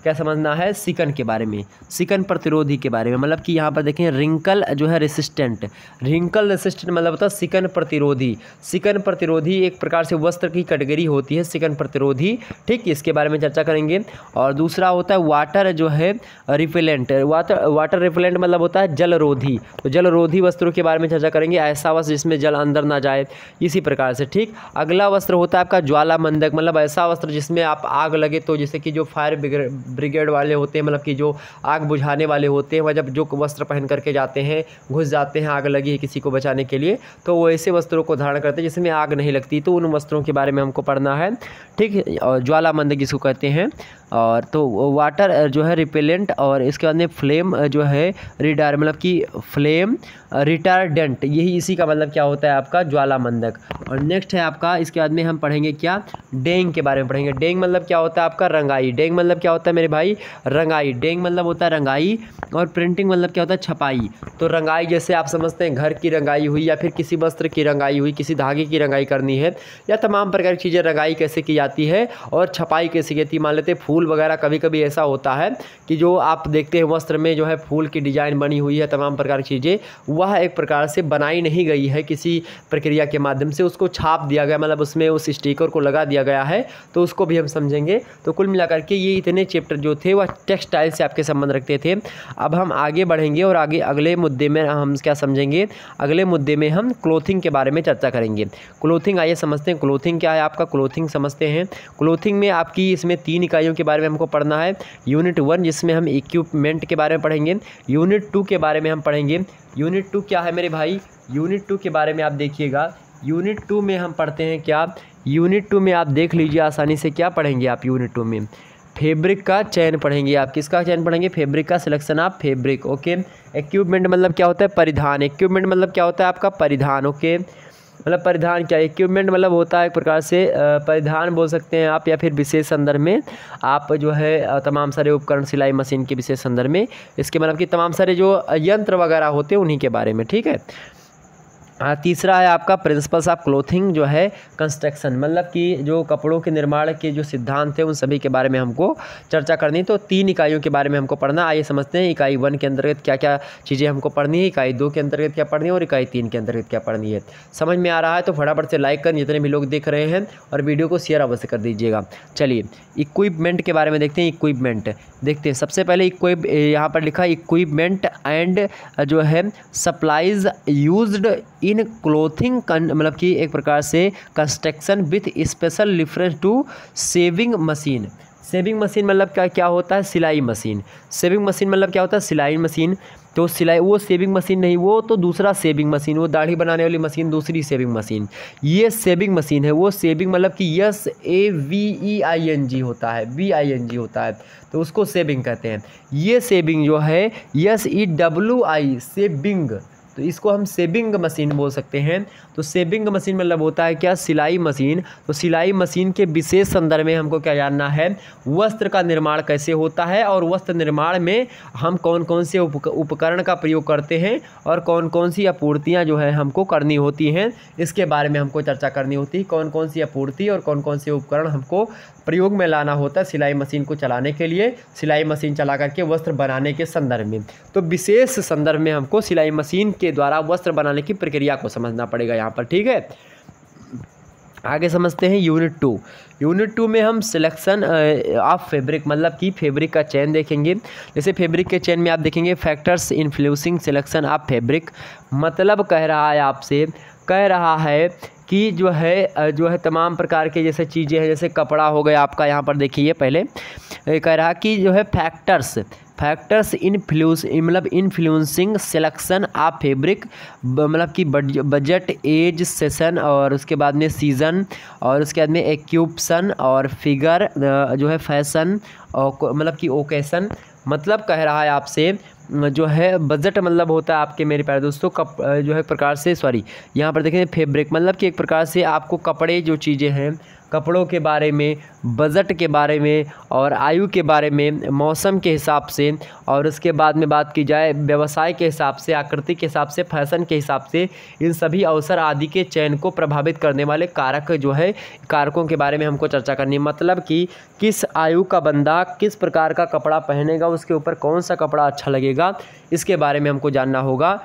क्या समझना है, सिकन के बारे में, सिकन प्रतिरोधी के बारे में। मतलब कि यहाँ पर देखें रिंकल जो है रेसिस्टेंट, रिंकल रेसिस्टेंट मतलब होता है सिकन प्रतिरोधी। सिकन प्रतिरोधी एक प्रकार से वस्त्र की कैटेगरी होती है सिकन प्रतिरोधी, ठीक, इसके बारे में चर्चा करेंगे। और दूसरा होता है वाटर जो है रिपेलेंट, वाटर रिपेलेंट मतलब होता है जलरोधी, तो जलरोधी वस्त्रों के बारे में चर्चा करेंगे, ऐसा वस्त्र जिसमें जल अंदर ना जाए, इसी प्रकार से, ठीक। अगला वस्त्र होता है आपका ज्वालामंदक, मतलब ऐसा वस्त्र जिसमें आप आग लगे तो जैसे कि जो फायर ब्रिगेड वाले होते हैं, मतलब कि जो आग बुझाने वाले होते हैं, वह जब जो वस्त्र पहन करके जाते हैं, घुस जाते हैं, आग लगी है किसी को बचाने के लिए, तो वो ऐसे वस्त्रों को धारण करते हैं जिसमें आग नहीं लगती, तो उन वस्त्रों के बारे में हमको पढ़ना है, ठीक। और ज्वालामंदक जिसको कहते हैं। और तो वाटर जो है रिपेलेंट, और इसके बाद में फ्लेम जो है रिडार, मतलब कि फ्लेम रिटारडेंट, यही इसी का मतलब क्या होता है आपका ज्वालामंदक। और नेक्स्ट है आपका, इसके बाद में हम पढ़ेंगे क्या, डेंग के बारे में पढ़ेंगे। डेंग मतलब क्या होता है आपका, रंगाई। डेंग मतलब क्या होता है मेरे भाई, रंगाई। डेंग मतलब होता है रंगाई, और प्रिंटिंग मतलब क्या होता है, छपाई। तो रंगाई जैसे आप समझते हैं घर की रंगाई हुई, या फिर किसी वस्त्र की रंगाई हुई, किसी धागे की रंगाई करनी है, या तमाम प्रकार की चीज़ें रंगाई कैसे की जाती है और छपाई कैसे की जाती है। मान लेते हैं फूल वगैरह, कभी कभी ऐसा होता है कि जो आप देखते हैं वस्त्र में जो है फूल की डिजाइन बनी हुई है, तमाम प्रकार की चीज़ें, वह एक प्रकार से बनाई नहीं गई है किसी प्रक्रिया के माध्यम से, उसको छाप दिया गया, मतलब उसमें उस स्टिकर को लगा दिया गया है, तो उसको भी हम समझेंगे। तो कुल मिलाकर के ये इतने चैप्टर जो थे वह टेक्सटाइल से आपके संबंध रखते थे। अब हम आगे बढ़ेंगे और आगे अगले मुद्दे में हम क्या समझेंगे, अगले मुद्दे में हम क्लोथिंग के बारे में चर्चा करेंगे। क्लोथिंग, आइए समझते हैं क्लोथिंग क्या है आपका, क्लोथिंग समझते हैं। क्लोथिंग में आपकी इसमें 3 इकाइयों के बारे में हमको पढ़ना है। यूनिट 1 जिसमें हम इक्विपमेंट के बारे में पढ़ेंगे, यूनिट 2 के बारे में हम पढ़ेंगे। यूनिट 2 क्या है मेरे भाई, यूनिट 2 के बारे में आप देखिएगा, यूनिट 2 में हम पढ़ते हैं क्या, यूनिट 2 में आप देख लीजिए आसानी से क्या पढ़ेंगे आप यूनिट 2 में, फैब्रिक का चयन पढ़ेंगे। आप किसका चयन पढ़ेंगे, फैब्रिक का, selection of fabric, okay. Equipment मतलब क्या होता है, परिधान। इक्विपमेंट मतलब क्या होता है आपका, परिधान, ओके। मतलब परिधान क्या है, इक्विपमेंट मतलब होता है एक प्रकार से परिधान बोल सकते हैं आप, या फिर विशेष संदर्भ में आप जो है तमाम सारे उपकरण, सिलाई मशीन के विशेष संदर्भ में, इसके मतलब कि तमाम सारे जो यंत्र वगैरह होते हैं उन्हीं के बारे में, ठीक है। तीसरा है आपका प्रिंसिपल्स ऑफ क्लोथिंग जो है कंस्ट्रक्शन, मतलब कि जो कपड़ों के निर्माण के जो सिद्धांत थे उन सभी के बारे में हमको चर्चा करनी। तो 3 इकाइयों के बारे में हमको पढ़ना। आइए समझते हैं इकाई 1 के अंतर्गत क्या क्या चीज़ें हमको पढ़नी है, इकाई 2 के अंतर्गत क्या पढ़नी है, और इकाई 3 के अंतर्गत क्या पढ़नी है। समझ में आ रहा है तो फटाफट से लाइक करें जितने भी लोग देख रहे हैं, और वीडियो को शेयर अवश्य कर दीजिएगा। चलिए इक्विपमेंट के बारे में देखते हैं। इक्विपमेंट देखते हैं, सबसे पहले यहाँ पर लिखा इक्विपमेंट एंड जो है सप्लाइज यूज्ड इन क्लोथिंग, मतलब कि एक प्रकार से construction with special reference to sewing machine. Sewing machine मतलब क्या होता है, सिलाई मशीन। सेविंग मशीन मतलब क्या होता है, सिलाई मशीन। तो सिलाई, वो सेविंग मशीन नहीं, वो तो दूसरा सेविंग मशीन, वो दाढ़ी बनाने वाली मशीन दूसरी सेविंग मशीन। ये सेविंग मशीन है, वो सेविंग मतलब कि SAVEING होता है, BING होता है, तो उसको सेविंग कहते हैं। ये सेविंग जो है SEWI सेविंग, तो इसको हम सेविंग मशीन बोल सकते हैं। तो सेविंग मशीन मतलब होता है क्या, सिलाई मशीन। तो सिलाई मशीन के विशेष संदर्भ में हमको क्या जानना है, वस्त्र का निर्माण कैसे होता है, और वस्त्र निर्माण में हम कौन कौन से उपकरण का प्रयोग करते हैं, और कौन कौन सी आपूर्तियाँ जो है हमको करनी होती हैं, इसके बारे में हमको चर्चा करनी होती है। कौन कौन सी आपूर्ति और कौन कौन से उपकरण हमको प्रयोग में लाना होता है सिलाई मशीन को चलाने के लिए, सिलाई मशीन चला करके वस्त्र बनाने के संदर्भ में। तो विशेष संदर्भ में हमको सिलाई मशीन के द्वारा वस्त्र बनाने की प्रक्रिया को समझना पड़ेगा यहाँ पर, ठीक है। आगे समझते हैं यूनिट 2। यूनिट 2 में हम सिलेक्शन ऑफ फैब्रिक, मतलब कि फैब्रिक का चयन देखेंगे। जैसे फैब्रिक के चयन में आप देखेंगे factors influencing selection of fabric, मतलब कह रहा है कि जो है तमाम प्रकार के जैसे चीज़ें हैं, जैसे कपड़ा हो गया आपका, यहाँ पर देखिए पहले कह रहा कि जो है factors influencing selection of fabric, मतलब कि बजट, एज, सेशन, और उसके बाद में सीज़न, और उसके बाद में एक्यूपशन, और फिगर जो है फैशन, और मतलब कि ओकेशन। मतलब कह रहा है आपसे जो है बजट मतलब होता है आपके मेरे प्यारे दोस्तों जो है प्रकार से, यहाँ पर देखें फैब्रिक मतलब कि एक प्रकार से आपको कपड़े जो चीज़ें हैं कपड़ों के बारे में, बजट के बारे में और आयु के बारे में, मौसम के हिसाब से, और उसके बाद में बात की जाए व्यवसाय के हिसाब से, आकृति के हिसाब से, फैशन के हिसाब से, इन सभी अवसर आदि के चयन को प्रभावित करने वाले कारक जो है, कारकों के बारे में हमको चर्चा करनी है। मतलब कि किस आयु का बंदा किस प्रकार का कपड़ा पहनेगा, उसके ऊपर कौन सा कपड़ा अच्छा लगेगा, इसके बारे में हमको जानना होगा।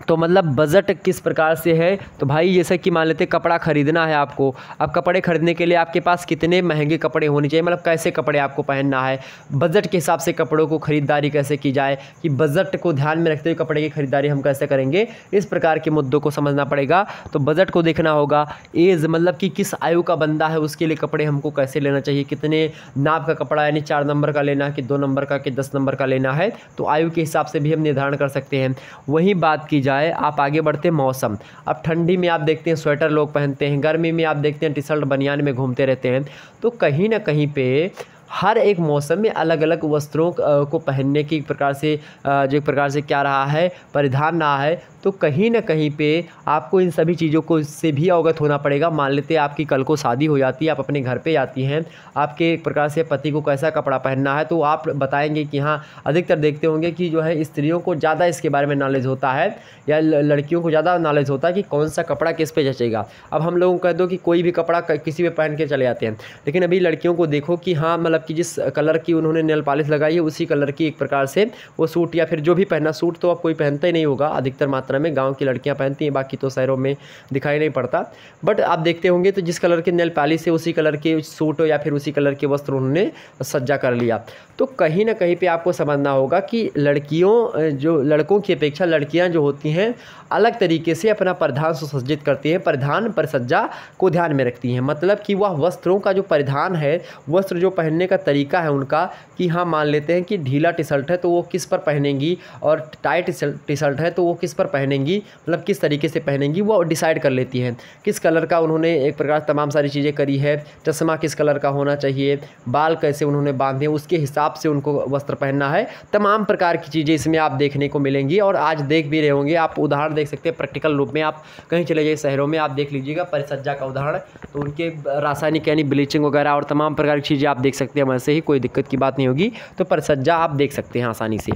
तो मतलब बजट किस प्रकार से है, तो भाई जैसे कि मान लेते कपड़ा ख़रीदना है आपको, अब कपड़े खरीदने के लिए आपके पास कितने महंगे कपड़े होने चाहिए, मतलब कैसे कपड़े आपको पहनना है, बजट के हिसाब से कपड़ों को ख़रीदारी कैसे की जाए, कि बजट को ध्यान में रखते हुए कपड़े की ख़रीदारी हम कैसे करेंगे, इस प्रकार के मुद्दों को समझना पड़ेगा। तो बजट को देखना होगा। एज मतलब कि किस आयु का बंदा है, उसके लिए कपड़े हमको कैसे लेना चाहिए, कितने नाप का कपड़ा, यानी 4 नंबर का लेना है कि 2 नंबर का कि 10 नंबर का लेना है, तो आयु के हिसाब से भी हम निर्धारण कर सकते हैं। वहीं बात की जाए, आप आगे बढ़ते हैं मौसम। अब ठंडी में आप देखते हैं स्वेटर लोग पहनते हैं, गर्मी में आप देखते हैं टी शर्ट बनियान में घूमते रहते हैं। तो कहीं ना कहीं पे हर एक मौसम में अलग अलग वस्त्रों को पहनने की प्रकार से जो एक प्रकार से क्या रहा है, परिधान रहा है। तो कहीं ना कहीं पे आपको इन सभी चीज़ों को से भी अवगत होना पड़ेगा। मान लेते हैं आपकी कल को शादी हो जाती है, आप अपने घर पे जाती हैं, आपके एक प्रकार से पति को कैसा कपड़ा पहनना है, तो आप बताएंगे कि हाँ, अधिकतर देखते होंगे कि जो है स्त्रियों को ज़्यादा इसके बारे में नॉलेज होता है, या लड़कियों को ज़्यादा नॉलेज होता है कि कौन सा कपड़ा किस पे जचेगा। अब हम लोगों को कह दो कि कोई भी कपड़ा किसी पे पहन के चले जाते हैं, लेकिन अभी लड़कियों को देखो कि हाँ, मतलब कि जिस कलर की उन्होंने नेल पॉलिश लगाई है उसी कलर की एक प्रकार से वो सूट, या फिर जो भी पहना, सूट तो अब कोई पहनता ही नहीं होगा, अधिकतर मात्रा में गांव की लड़कियां पहनती हैं, बाकी तो शहरों में दिखाई नहीं पड़ता। बट आप देखते होंगे तो जिस कलर के नेल पॉलिश है उसी कलर के सूट या फिर उसी कलर के वस्त्र उन्होंने सज्जा कर लिया। तो कहीं ना कहीं पे आपको समझना होगा कि लड़कियों जो लड़कों की अपेक्षा लड़कियां जो होती हैं अलग तरीके से अपना परिधान सुसज्जित करती हैं, परिधान परिसज्जा को ध्यान में रखती हैं। मतलब कि वह वस्त्रों का जो परिधान है, वस्त्र जो पहनने का तरीका है उनका, कि हाँ मान लेते हैं कि ढीला टी शर्ट है तो वो किस पर पहनेंगी, और टाइट टी शर्ट है तो वो किस पर पहनेंगी, मतलब किस तरीके से पहनेंगी वो डिसाइड कर लेती हैं। किस कलर का उन्होंने एक प्रकार तमाम सारी चीज़ें करी है, चश्मा किस कलर का होना चाहिए, बाल कैसे उन्होंने बांधे, उसके हिसाब से उनको वस्त्र पहनना है। तमाम प्रकार की चीज़ें इसमें आप देखने को मिलेंगी, और आज देख भी रहे होंगे। आप उदाहरण देख सकते हैं प्रैक्टिकल रूप में, आप कहीं चले जाइए शहरों में, आप देख लीजिएगा परिसज्जा का उदाहरण, तो उनके रासायनिक यानी ब्लीचिंग वगैरह और तमाम प्रकार की चीज़ें आप देख सकते हैं। वैसे ही कोई दिक्कत की बात नहीं होगी, तो परिसज्जा आप देख सकते हैं आसानी से।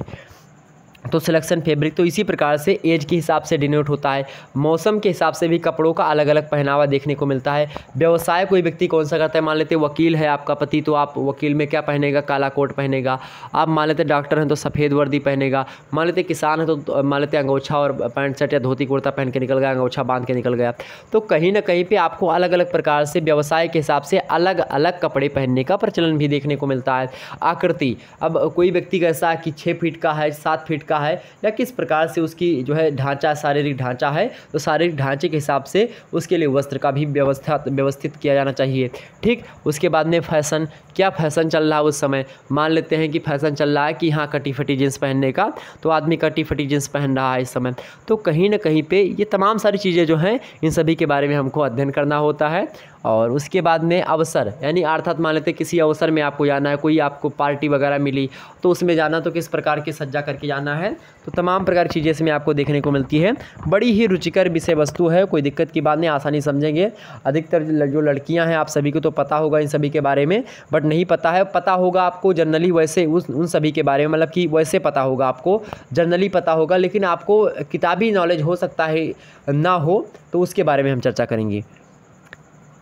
तो सिलेक्शन फैब्रिक तो इसी प्रकार से एज के हिसाब से डिनोट होता है। मौसम के हिसाब से भी कपड़ों का अलग अलग पहनावा देखने को मिलता है। व्यवसाय कोई व्यक्ति कौन सा करता है, मान लेते वकील है आपका पति, तो आप वकील में क्या पहनेगा, काला कोट पहनेगा। आप मान लेते डॉक्टर हैं तो सफ़ेद वर्दी पहनेगा। मान लेते किसान है तो मान लेते अंगोछा और पैंट शर्ट या धोती कुर्ता पहन के निकल गया, अंगोछा बांध के निकल गया। तो कहीं ना कहीं पर आपको अलग अलग प्रकार से व्यवसाय के हिसाब से अलग अलग कपड़े पहनने का प्रचलन भी देखने को मिलता है। आकृति, अब कोई व्यक्ति कैसा है कि 6 फीट का है, 7 फीट का है, या किस प्रकार से उसकी जो है ढांचा, शारीरिक ढांचा है, तो शारीरिक ढांचे के हिसाब से उसके लिए वस्त्र का भी व्यवस्थित किया जाना चाहिए। ठीक, उसके बाद में फैशन, क्या फैशन चल रहा है उस समय। मान लेते हैं कि फैशन चल रहा है कि हाँ कटी फटी जींस पहनने का, तो आदमी कटी फटी जींस पहन रहा है इस समय। तो कहीं ना कहीं पे ये तमाम सारी चीज़ें जो हैं, इन सभी के बारे में हमको अध्ययन करना होता है। और उसके बाद में अवसर, यानी अर्थात मान लेते किसी अवसर में आपको जाना है, कोई आपको पार्टी वगैरह मिली तो उसमें जाना, तो किस प्रकार की सज्जा करके जाना है। तो तमाम प्रकार की चीज़ें इसमें आपको देखने को मिलती है। बड़ी ही रुचिकर विषय वस्तु है, कोई दिक्कत की बात नहीं, आसानी समझेंगे। अधिकतर जो लड़कियां हैं आप सभी को तो पता होगा इन सभी के बारे में, बट नहीं पता है, पता होगा आपको जनरली वैसे उन सभी के बारे में, मतलब कि वैसे पता होगा आपको, जनरली पता होगा, लेकिन आपको किताबी नॉलेज हो सकता है ना हो, तो उसके बारे में हम चर्चा करेंगे।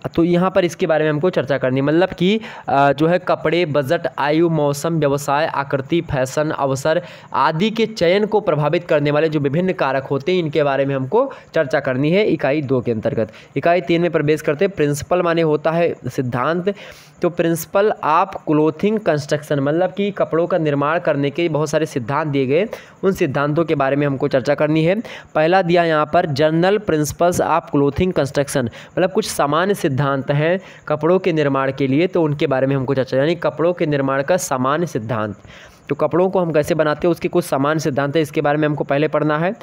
तो यहाँ पर इसके बारे में हमको चर्चा करनी, मतलब कि जो है कपड़े, बजट, आयु, मौसम, व्यवसाय, आकृति, फैशन, अवसर आदि के चयन को प्रभावित करने वाले जो विभिन्न कारक होते हैं, इनके बारे में हमको चर्चा करनी है इकाई 2 के अंतर्गत। इकाई 3 में प्रवेश करते हैं। प्रिंसिपल माने होता है सिद्धांत। तो प्रिंसिपल ऑफ क्लोथिंग कंस्ट्रक्शन, मतलब कि कपड़ों का निर्माण करने के बहुत सारे सिद्धांत दिए गए, उन सिद्धांतों के बारे में हमको चर्चा करनी है। पहला दिया यहाँ पर general principles of clothing construction, मतलब कुछ सामान्य सिद्धांत हैं कपड़ों के निर्माण के लिए, तो उनके बारे में हमको चर्चा, यानी कपड़ों के निर्माण का सामान्य सिद्धांत। तो कपड़ों को हम कैसे बनाते हैं उसके कुछ सामान्य सिद्धांत है, इसके बारे में हमको पहले पढ़ना है।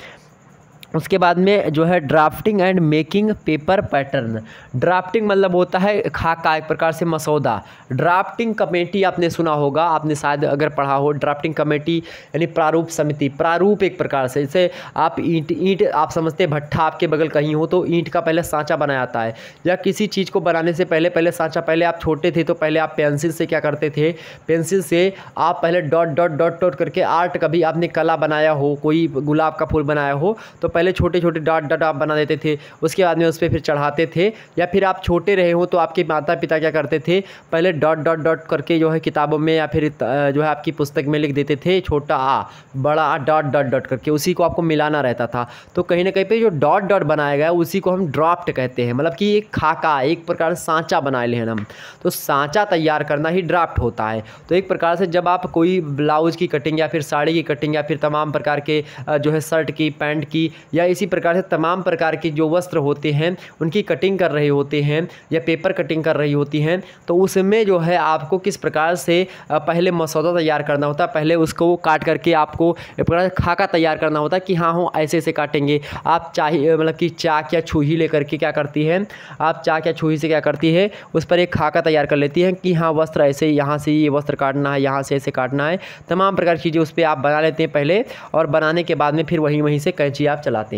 उसके बाद में जो है drafting and making paper pattern. Drafting मतलब होता है खाका, एक प्रकार से मसौदा। ड्राफ्टिंग कमेटी आपने सुना होगा, आपने शायद अगर पढ़ा हो। ड्राफ्टिंग कमेटी यानी प्रारूप समिति। प्रारूप एक प्रकार से, जैसे आप ईंट आप समझते हैं, भट्ठा आपके बगल कहीं हो तो ईंट का पहले सांचा बनाया जाता है, या किसी चीज़ को बनाने से पहले सांचा, पहले आप छोटे थे तो पहले आप पेंसिल से क्या करते थे, पेंसिल से आप पहले डॉट डॉट डॉट डॉट करके आर्ट, कभी आपने कला बनाया हो, कोई गुलाब का फूल बनाया हो तो पहले छोटे छोटे डॉट डॉट आप बना देते थे, उसके बाद में उस पर फिर चढ़ाते थे। या फिर आप छोटे रहे हो तो आपके माता पिता क्या करते थे, पहले डॉट डॉट डॉट करके जो है किताबों में या फिर जो है आपकी पुस्तक में लिख देते थे, छोटा आ बड़ा आ डॉट डॉट डॉट करके, उसी को आपको मिलाना रहता था। तो कहीं ना कहीं पे जो डॉट डॉट बनाया गया उसी को हम ड्राफ्ट कहते हैं, मतलब कि एक खाका, एक प्रकार से सांचा बनाए ले हम। तो सांचा तैयार करना ही ड्राफ्ट होता है। तो एक प्रकार से जब आप कोई ब्लाउज की कटिंग या फिर साड़ी की कटिंग या फिर तमाम प्रकार के जो है शर्ट की, पैंट की, या इसी प्रकार से तमाम प्रकार के जो वस्त्र होते हैं उनकी कटिंग कर रहे होते हैं या पेपर कटिंग कर रही होती हैं, तो उसमें जो है आपको किस प्रकार से पहले मसौदा तैयार करना होता है। पहले उसको काट करके आपको एक प्रकार से खाका तैयार करना होता है कि हाँ हो ऐसे ऐसे काटेंगे। आप चाहिए मतलब कि चाक या छुही लेकर के क्या करती है, आप चाक या छुही से क्या करती है, उस पर एक खाका तैयार कर लेती है कि हाँ वस्त्र ऐसे, यहाँ से ये वस्त्र काटना है, यहाँ से ऐसे काटना है, तमाम प्रकार की चीज़ें उस पर आप बना लेते हैं पहले। और बनाने के बाद में फिर वहीं से कैंची आप चलाते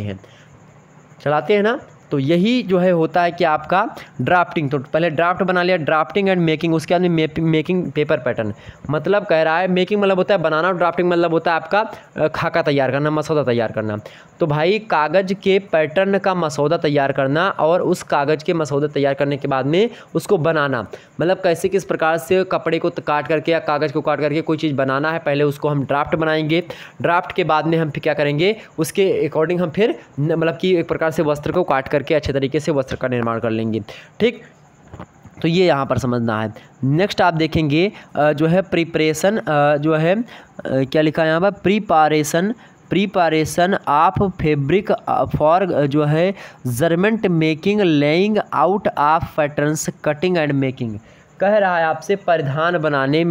हैं ना। तो यही जो है होता है कि आपका ड्राफ्टिंग। तो पहले ड्राफ्ट बना लिया, ड्राफ्टिंग एंड मेकिंग, उसके बाद में मेकिंग पेपर पैटर्न। मतलब कह रहा है मेकिंग मतलब होता है बनाना, और ड्राफ्टिंग मतलब होता है आपका खाका तैयार करना, मसौदा तैयार करना। तो भाई कागज़ के पैटर्न का मसौदा तैयार करना, और उस कागज़ के मसौदा तैयार करने के बाद में उसको बनाना, मतलब कैसे किस प्रकार से कपड़े को काट करके या कागज़ को काट करके कोई चीज़ बनाना है, पहले उसको हम ड्राफ्ट बनाएंगे। ड्राफ्ट के बाद में हम फिर क्या करेंगे, उसके अकॉर्डिंग हम फिर मतलब कि एक प्रकार से वस्त्र को काट करके अच्छे तरीके से वस्त्र का निर्माण कर लेंगे। ठीक, तो ये यहाँ पर समझना है। नेक्स्ट आप देखेंगे जो है प्रिपरेशन, जो है क्या लिखा है यहाँ पर, प्रिपरेशन ऑफ फैब्रिक फॉर जो है garment making, laying out of patterns, cutting and making. कह रहा है आपसे परिधान बनाने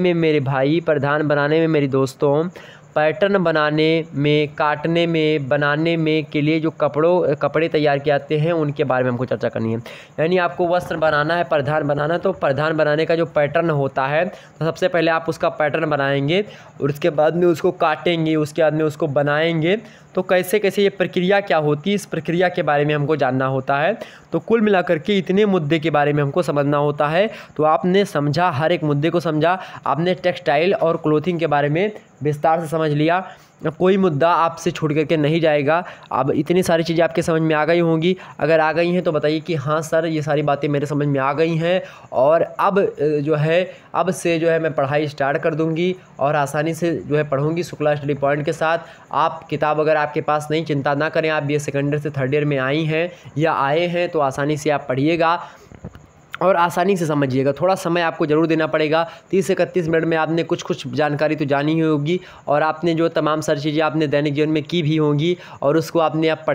में मेरे भाई, परिधान बनाने में मेरी दोस्तों, पैटर्न बनाने में, काटने में, बनाने में के लिए जो कपड़े तैयार किए जाते हैं उनके बारे में हमको चर्चा करनी है। यानी आपको वस्त्र बनाना है, परिधान बनाना है, तो परिधान बनाने का जो पैटर्न होता है तो सबसे पहले आप उसका पैटर्न बनाएंगे और उसके बाद में उसको काटेंगे, उसके बाद में उसको बनाएंगे। तो कैसे कैसे ये प्रक्रिया क्या होती है, इस प्रक्रिया के बारे में हमको जानना होता है। तो कुल मिलाकर के इतने मुद्दे के बारे में हमको समझना होता है। तो आपने समझा, हर एक मुद्दे को समझा, आपने टेक्सटाइल और क्लोथिंग के बारे में विस्तार से समझ लिया। कोई मुद्दा आपसे छूट करके नहीं जाएगा। अब इतनी सारी चीज़ें आपके समझ में आ गई होंगी। अगर आ गई हैं तो बताइए कि हाँ सर ये सारी बातें मेरे समझ में आ गई हैं, और अब जो है अब से जो है मैं पढ़ाई स्टार्ट कर दूंगी और आसानी से जो है पढ़ूंगी शुक्ला स्टडी पॉइंट के साथ। आप किताब अगर आपके पास नहीं, चिंता ना करें, आप BA सेकेंड ईयर से थर्ड ईयर में आई हैं या आए हैं तो आसानी से आप पढ़िएगा और आसानी से समझिएगा। थोड़ा समय आपको ज़रूर देना पड़ेगा। 30 से 31 मिनट में आपने कुछ जानकारी तो जानी ही होगी, और आपने जो तमाम सारी चीज़ें आपने दैनिक जीवन में की भी होंगी और उसको आपने आप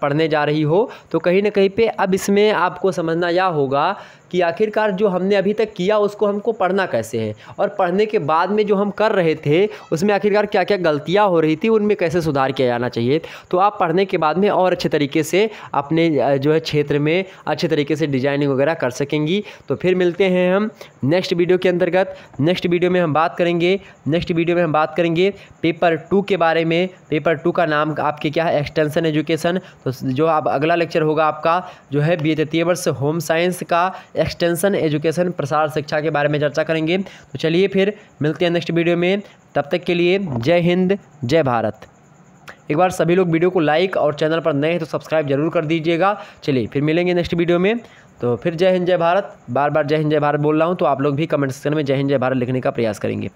पढ़ने जा रही हो। तो कहीं ना कहीं पे अब इसमें आपको समझना यह होगा कि आखिरकार जो हमने अभी तक किया उसको हमको पढ़ना कैसे है, और पढ़ने के बाद में जो हम कर रहे थे उसमें आखिरकार क्या क्या गलतियां हो रही थी, उनमें कैसे सुधार किया जाना चाहिए। तो आप पढ़ने के बाद में और अच्छे तरीके से अपने जो है क्षेत्र में अच्छे तरीके से डिजाइनिंग वगैरह कर सकेंगी। तो फिर मिलते हैं हम नेक्स्ट वीडियो के अंतर्गत। नेक्स्ट वीडियो में हम बात करेंगे पेपर 2 के बारे में। पेपर 2 का नाम आपके क्या है, एक्सटेंशन एजुकेशन। तो जो अब अगला लेक्चर होगा आपका जो है BA तृतीय वर्ष होम साइंस का एक्सटेंशन एजुकेशन, प्रसार शिक्षा के बारे में चर्चा करेंगे। तो चलिए फिर मिलते हैं नेक्स्ट वीडियो में। तब तक के लिए जय हिंद, जय भारत। एक बार सभी लोग वीडियो को लाइक और चैनल पर नए हैं तो सब्सक्राइब जरूर कर दीजिएगा। चलिए फिर मिलेंगे नेक्स्ट वीडियो में। तो फिर जय हिंद जय भारत। बार बार जय हिंद जय भारत बोल रहा हूँ, तो आप लोग भी कमेंट सेक्शन में जय हिंद जय भारत लिखने का प्रयास करेंगे।